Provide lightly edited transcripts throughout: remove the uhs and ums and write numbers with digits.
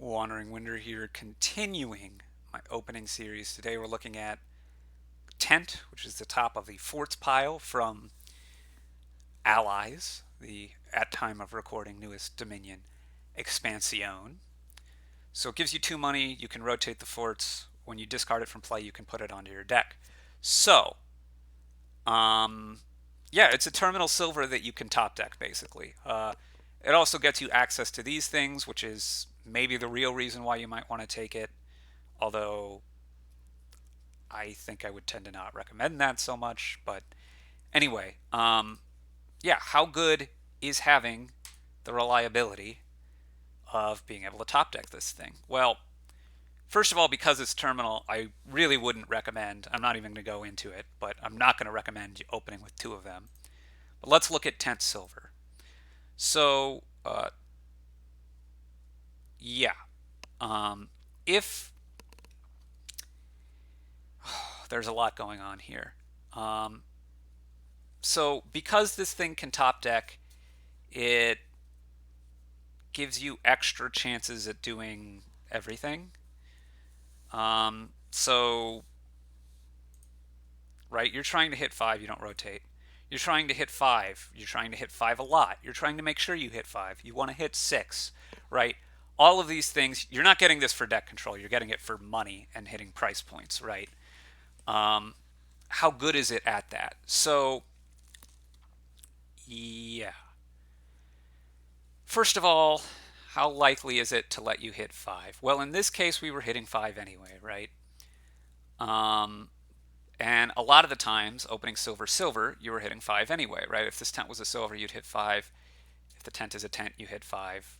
Wandering Winder here, continuing my opening series. Today we're looking at Tent, which is the top of the forts pile from Allies, the at time of recording newest Dominion expansion. So it gives you 2 money, you can rotate the forts. When you discard it from play, you can put it onto your deck. So, um, yeah, it's a terminal silver that you can top deck basically. It also gets you access to these things, which is maybe the real reason why you might want to take it. Although I think I would tend to not recommend that so much. But anyway, yeah, how good is having the reliability of being able to top deck this thing? Well, first of all, because it's terminal, I really wouldn't recommend. I'm not even going to go into it, but I'm not going to recommend opening with two of them. But let's look at Tent Silver. So, yeah, if there's a lot going on here. So because this thing can top deck, it gives you extra chances at doing everything. So, right, you're trying to hit 5, you don't rotate. You're trying to hit 5, you're trying to hit 5 a lot. You're trying to make sure you hit 5. You want to hit 6, right? All of these things, you're not getting this for deck control. You're getting it for money and hitting price points, right? How good is it at that? So, yeah. First of all, how likely is it to let you hit 5? Well, in this case, we were hitting 5 anyway, right? Um, and a lot of the times, opening silver, silver, you were hitting 5 anyway, right? If this tent was a silver, you'd hit 5. If the tent is a tent, you hit 5.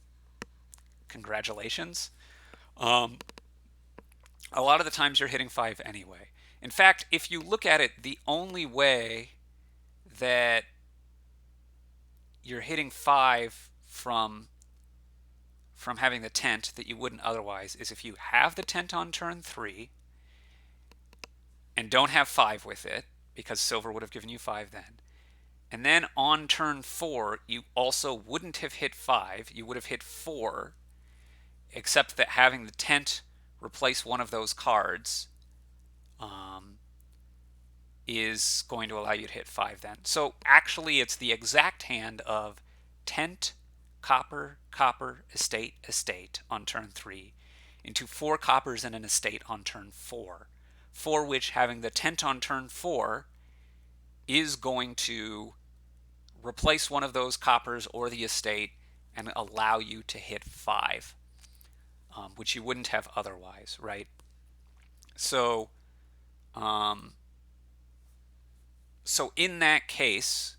Congratulations. Um, a lot of the times, you're hitting 5 anyway. In fact, if you look at it, the only way that you're hitting 5 from having the tent that you wouldn't otherwise is if you have the tent on turn 3 and don't have 5 with it, because silver would have given you 5 then. And then on turn 4, you also wouldn't have hit 5, you would have hit 4, except that having the tent replace one of those cards is going to allow you to hit 5 then. So actually, it's the exact hand of tent, copper, copper, estate, estate on turn 3, into 4 coppers and an estate on turn 4, for which having the tent on turn 4 is going to replace one of those coppers or the estate and allow you to hit 5, which you wouldn't have otherwise, right? So, so in that case,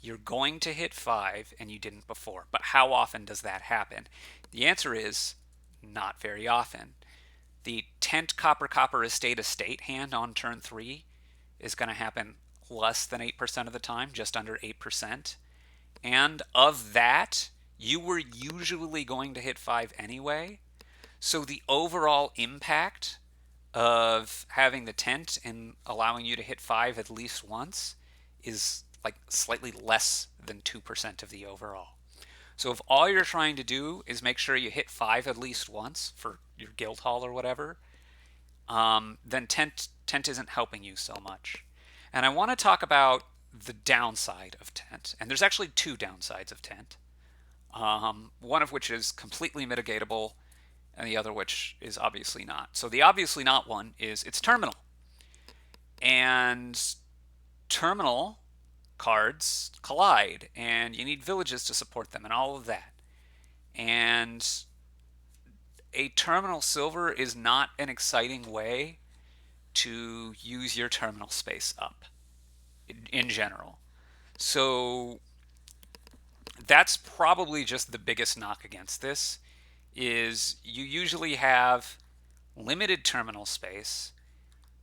you're going to hit 5 and you didn't before. But how often does that happen? The answer is not very often. The tent copper copper estate estate hand on turn 3 is going to happen less than 8% of the time, just under 8%. And of that, you were usually going to hit 5 anyway. So the overall impact of having the tent and allowing you to hit 5 at least once is like slightly less than 2% of the overall. So if all you're trying to do is make sure you hit 5 at least once for your guild hall or whatever, then tent isn't helping you so much. And I want to talk about the downside of tent. And there's actually 2 downsides of tent. One of which is completely mitigatable, and the other which is obviously not. So the obviously not one is it's terminal. And terminal cards collide, and you need villages to support them and all of that. And a terminal silver is not an exciting way to use your terminal space up in general. So that's probably just the biggest knock against this is you usually have limited terminal space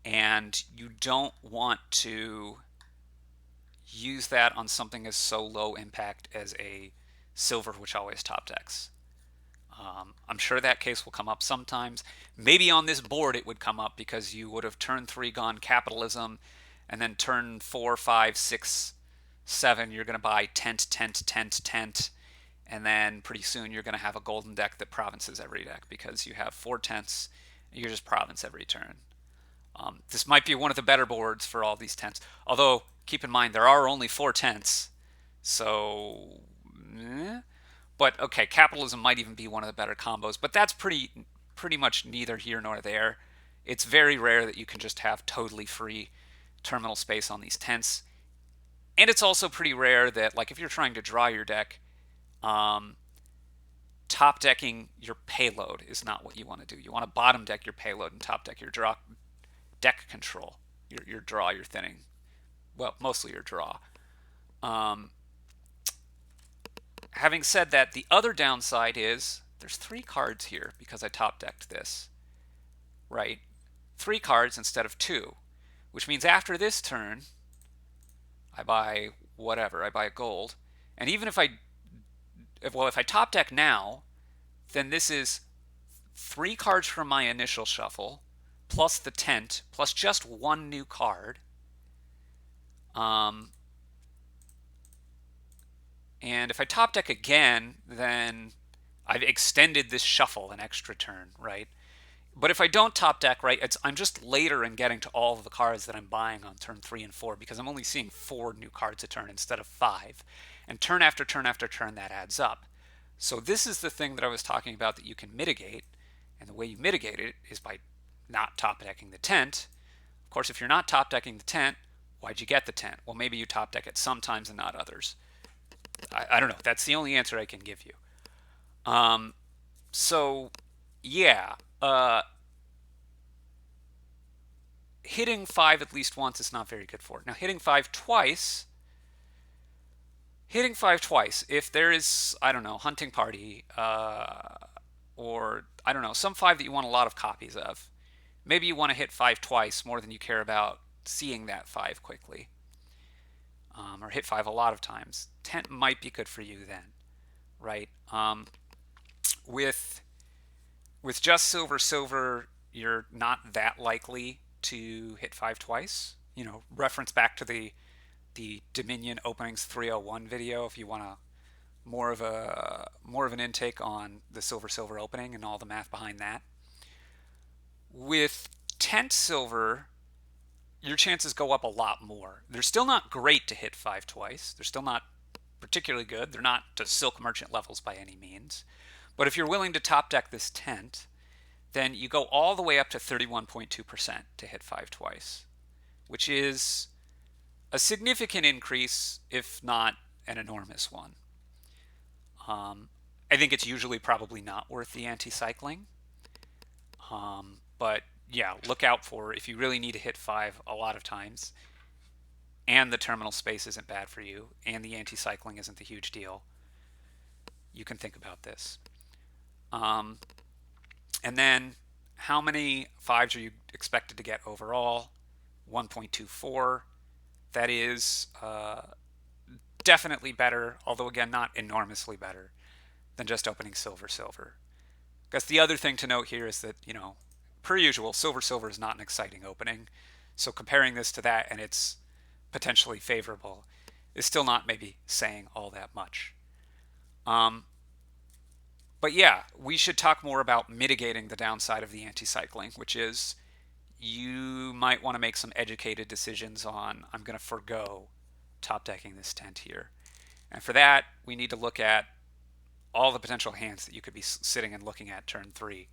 and you don't want to use that on something as so low impact as a silver, which always top decks. I'm sure that case will come up sometimes. Maybe on this board it would come up because you would have turn 3 gone capitalism, and then turn 4, 5, 6, 7 you're going to buy tent, tent, tent, tent, And then pretty soon you're going to have a golden deck that provinces every deck because you have 4/10s. You just province every turn. This might be one of the better boards for all these tents. Although, keep in mind, there are only 4/10s. So, but okay, capitalism might even be one of the better combos. But that's pretty much neither here nor there. It's very rare that you can just have totally free terminal space on these tents. And it's also pretty rare that, like, if you're trying to draw your deck, um, top decking your payload is not what you want to do. You want to bottom deck your payload and top deck your draw deck control, your draw, your thinning. Well, mostly your draw. Um, Having said that, the other downside is there's 3 cards here because I top decked this, right? 3 cards instead of 2, which means after this turn, I buy whatever. I buy a gold, and even if I top deck now, then this is 3 cards from my initial shuffle, plus the tent, plus just 1 new card. And if I top deck again, then I've extended this shuffle an extra turn, right? But if I don't top deck, right, I'm just later in getting to all of the cards that I'm buying on turn 3 and 4 because I'm only seeing 4 new cards a turn instead of 5. And turn after turn after turn, that adds up. So this is the thing that I was talking about that you can mitigate. And the way you mitigate it is by not top decking the tent. Of course, if you're not top decking the tent, why'd you get the tent? Well, maybe you top deck it sometimes and not others. I don't know. That's the only answer I can give you. So, yeah. Hitting 5 at least once is not very good for it. Now, hitting 5 twice, if there is, I don't know, hunting party, or, I don't know, some 5 that you want a lot of copies of, maybe you want to hit 5 twice more than you care about seeing that 5 quickly. Or hit 5 a lot of times. Tent might be good for you then, right? With just silver, you're not that likely to hit 5 twice. Reference back to the Dominion Openings 301 video if you want more of an intake on the silver opening and all the math behind that. With tent silver, your chances go up a lot more. They're still not great to hit 5 twice. They're still not particularly good. They're not to Silk Merchant levels by any means. But if you're willing to top deck this tent, then you go all the way up to 31.2% to hit 5 twice, which is a significant increase, if not an enormous one. I think it's usually probably not worth the anti-cycling. But yeah, look out for if you really need to hit 5 a lot of times, and the terminal space isn't bad for you, and the anti-cycling isn't the huge deal, you can think about this. And then, how many 5s are you expected to get overall? 1.24. That is definitely better, although again, not enormously better, than just opening silver. Because the other thing to note here is that, per usual, silver is not an exciting opening. So comparing this to that and it's potentially favorable is still not maybe saying all that much. But yeah, we should talk more about mitigating the downside of the anti-cycling, which is you might want to make some educated decisions on, I'm going to forego top decking this tent here. And for that, we need to look at all the potential hands that you could be sitting and looking at turn 3,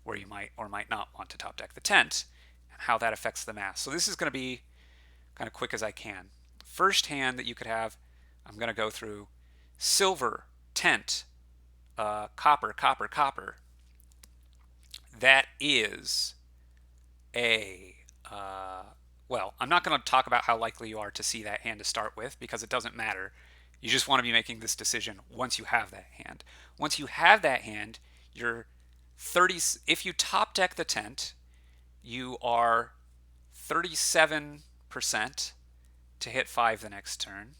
where you might or might not want to top deck the tent, and how that affects the math. So this is going to be kind of quick as I can. First hand that you could have, I'm going to go through silver, tent, copper. That is well, I'm not going to talk about how likely you are to see that hand to start with because it doesn't matter. You just want to be making this decision once you have that hand. Once you have that hand, you're 30. If you top deck the tent, you are 37% to hit 5 the next turn.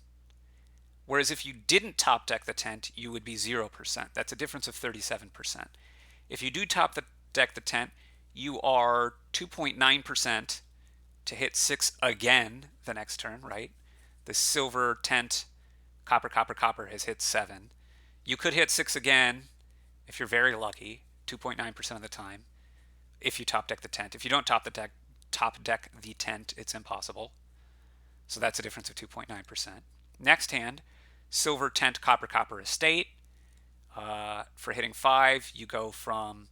Whereas if you didn't top deck the tent, you would be 0%. That's a difference of 37%. If you do top deck the tent, you are 2.9% to hit 6 again the next turn, right? The silver tent, copper has hit 7. You could hit 6 again if you're very lucky, 2.9% of the time, if you top deck the tent. If you don't top deck the tent, it's impossible. So that's a difference of 2.9%. Next hand, silver tent copper copper estate. For hitting 5, you go from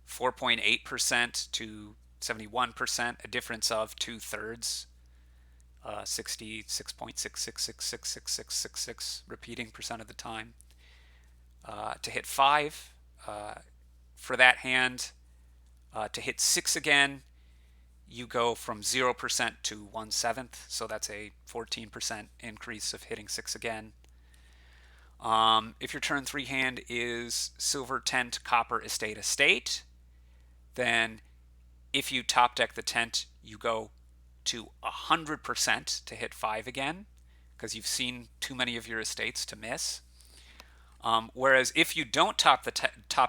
4.8% to 71%, a difference of 2/3, 66.66666666 repeating percent of the time. To hit 5, for that hand, to hit 6 again, you go from 0% to 1/7, so that's a 14% increase of hitting 6 again. If your turn 3 hand is silver tent copper estate estate, then if you top deck the tent, you go to 100% to hit 5 again, because you've seen too many of your estates to miss. Whereas if you don't top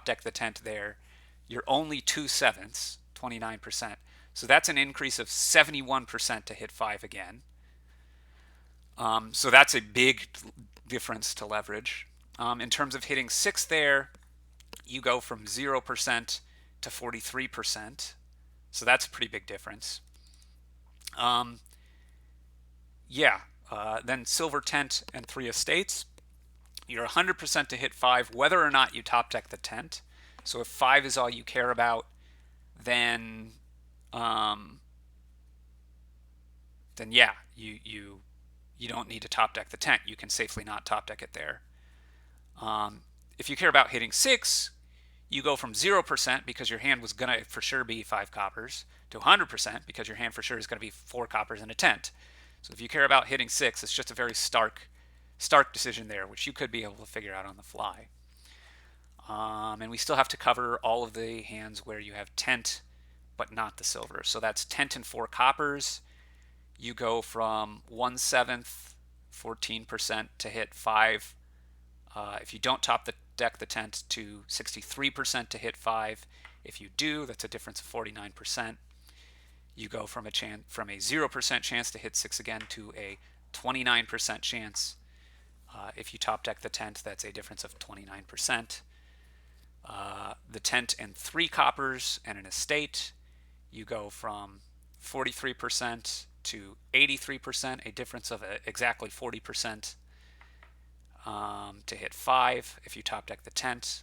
deck the tent there, you're only 2/7, 29%. So that's an increase of 71% to hit 5 again. So that's a big difference to leverage. In terms of hitting 6 there, you go from 0% to 43%. So that's a pretty big difference. Then silver tent and 3 estates. You're 100% to hit 5 whether or not you top deck the tent. So if 5 is all you care about, then yeah, you don't need to top deck the tent. You can safely not top deck it there. If you care about hitting 6, you go from 0% because your hand was going to for sure be 5 coppers to 100% because your hand for sure is going to be 4 coppers and a tent. So if you care about hitting 6, it's just a very stark decision there, which you could be able to figure out on the fly. And we still have to cover all of the hands where you have tent but not the silver. So that's tent and 4 coppers. You go from 1/7, 14% to hit 5. If you don't top deck the tent, to 63% to hit 5. If you do, that's a difference of 49%. You go from a 0% chance to hit 6 again to a 29% chance. If you top deck the tent, that's a difference of 29%. The tent and 3 coppers and an estate, you go from 43% to 83%, a difference of exactly 40%. To hit 5 if you top deck the tent.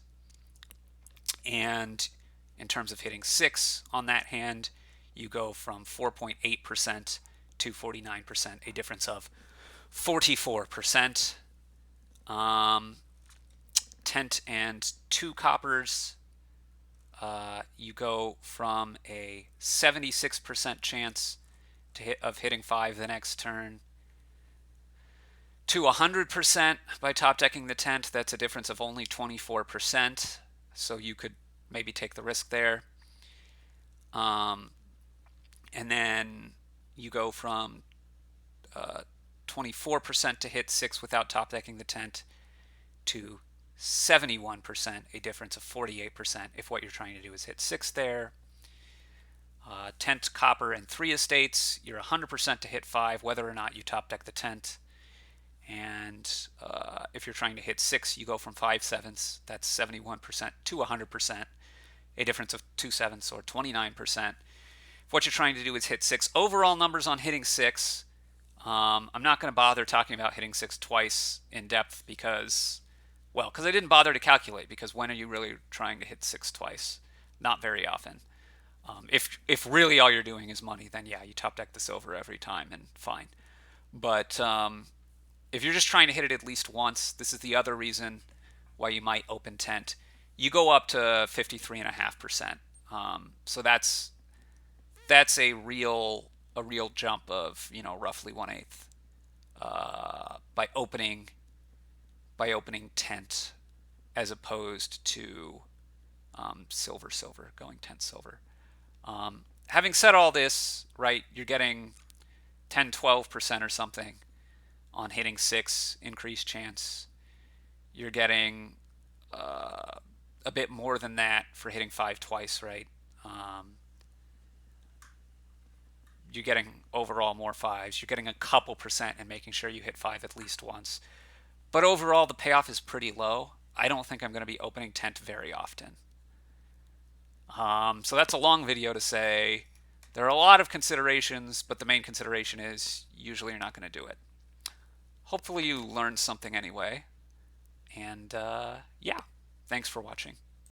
And in terms of hitting 6 on that hand, you go from 4.8% to 49%, a difference of 44%. Tent and 2 coppers, you go from a 76% chance of hitting 5 the next turn to 100% by top decking the tent. That's a difference of only 24%. So you could maybe take the risk there. And then you go from 24% to hit 6 without top decking the tent to 71%, a difference of 48% if what you're trying to do is hit 6 there. Tent, copper, and 3 estates, you're 100% to hit 5 whether or not you top deck the tent. And if you're trying to hit 6, you go from 5/7, that's 71%, to 100%, a difference of 2/7 or 29%. If what you're trying to do is hit 6, overall numbers on hitting 6, I'm not going to bother talking about hitting 6 twice in depth because I didn't bother to calculate, because when are you really trying to hit 6 twice? Not very often. If really all you're doing is money, then yeah, you top deck the silver every time and fine. But if you're just trying to hit it at least once, this is the other reason why you might open tent. You go up to 53.5%. So that's a real jump of roughly 1/8 by opening tent as opposed to silver going tent silver. Having said all this, right, you're getting 10-12% or something on hitting 6, increased chance. You're getting a bit more than that for hitting 5 twice, right? You're getting overall more 5s. You're getting a couple percent and making sure you hit 5 at least once. But overall, the payoff is pretty low. I don't think I'm going to be opening tent very often. So that's a long video to say there are a lot of considerations, but the main consideration is usually you're not going to do it. Hopefully you learned something anyway. And yeah, thanks for watching.